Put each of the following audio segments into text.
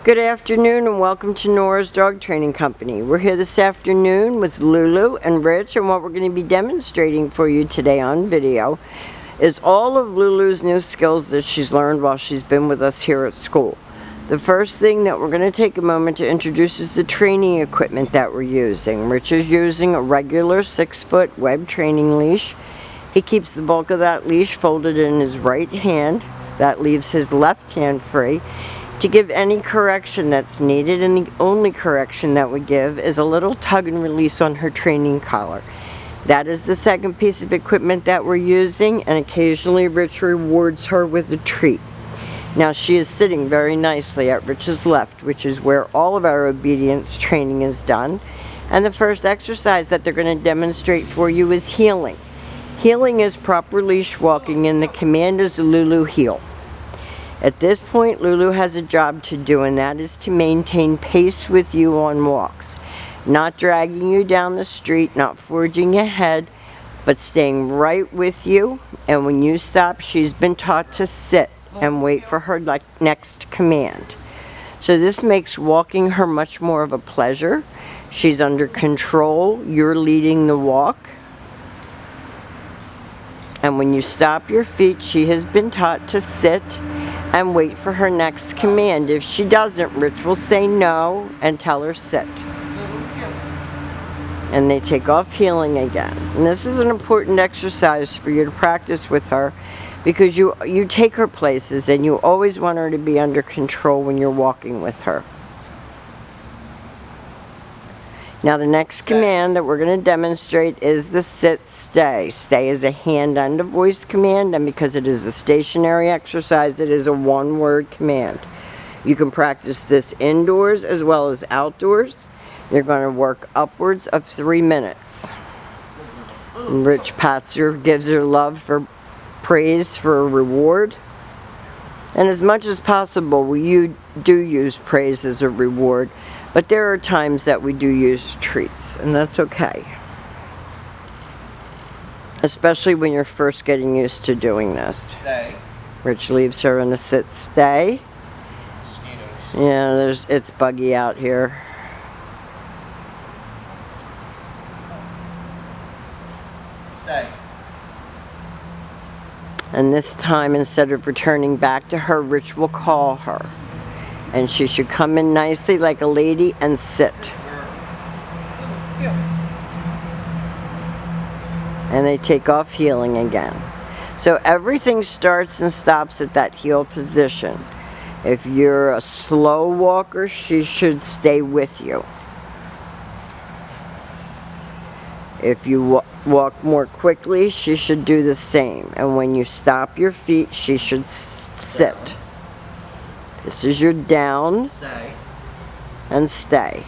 Good afternoon and welcome to Nora's Dog Training Company. We're here this afternoon with Lulu and Rich, and what we're going to be demonstrating for you today on video is all of Lulu's new skills that she's learned while she's been with us here at school. The first thing that we're going to take a moment to introduce is the training equipment that we're using. Rich is using a regular 6-foot web training leash. He keeps the bulk of that leash folded in his right hand. That leaves his left hand free to give any correction that's needed, and the only correction that we give is a little tug and release on her training collar. That is the second piece of equipment that we're using, and occasionally Rich rewards her with a treat. Now she is sitting very nicely at Rich's left, which is where all of our obedience training is done. And the first exercise that they're going to demonstrate for you is heeling. Heeling is proper leash walking, and the command is Lulu heel. At this point, Lulu has a job to do, and that is to maintain pace with you on walks. Not dragging you down the street, not forging ahead, but staying right with you. And when you stop, she's been taught to sit and wait for her next command. So this makes walking her much more of a pleasure. She's under control. You're leading the walk. And when you stop your feet, she has been taught to sit and wait for her next command. If she doesn't, Rich will say no and tell her sit. And they take off heeling again. And this is an important exercise for you to practice with her, because you take her places and you always want her to be under control when you're walking with her. Now the next command that we're going to demonstrate is the sit stay. Stay is a hand and a voice command, and because it is a stationary exercise, it is a one-word command. You can practice this indoors as well as outdoors. You're going to work upwards of 3 minutes. And Rich pats her, gives her love for praise for a reward. And as much as possible, you do use praise as a reward. But there are times that we do use treats, and that's okay. Especially when you're first getting used to doing this. Stay. Rich leaves her in the sit stay. Mosquitoes. Yeah, it's buggy out here. Stay. And this time, instead of returning back to her, Rich will call her. And she should come in nicely like a lady and sit. And they take off heeling again. So everything starts and stops at that heel position. If you're a slow walker, she should stay with you. If you walk more quickly, she should do the same. And when you stop your feet, she should sit. This is your down Stay. and stay.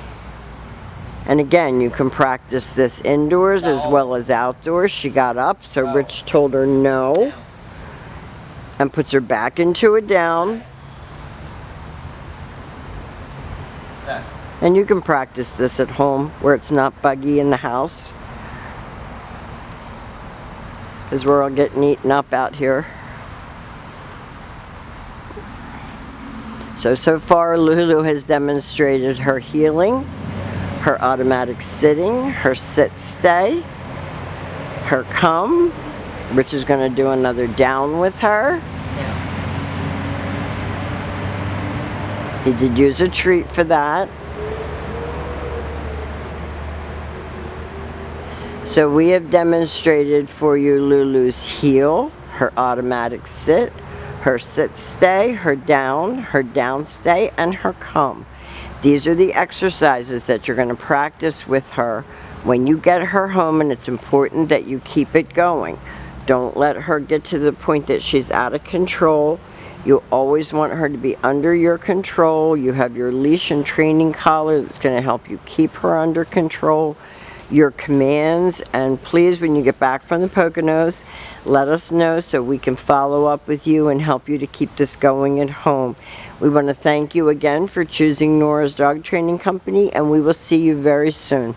And again, you can practice this indoors as well as outdoors. She got up, so Rich told her no, and puts her back into a down. Stay. And you can practice this at home where it's not buggy in the house, because we're all getting eaten up out here. So far Lulu has demonstrated her heeling, her automatic sitting, her sit stay, her come. Rich is going to do another down with her. He did use a treat for that. So we have demonstrated for you Lulu's heel, her automatic sit, her sit stay, her down stay, and her come. These are the exercises that you're going to practice with her when you get her home, and it's important that you keep it going. Don't let her get to the point that she's out of control. You always want her to be under your control. You have your leash and training collar that's going to help you keep her under control. Your commands, and please, when you get back from the Poconos, let us know so we can follow up with you and help you to keep this going at home. We want to thank you again for choosing Nora's Dog Training Company, and we will see you very soon.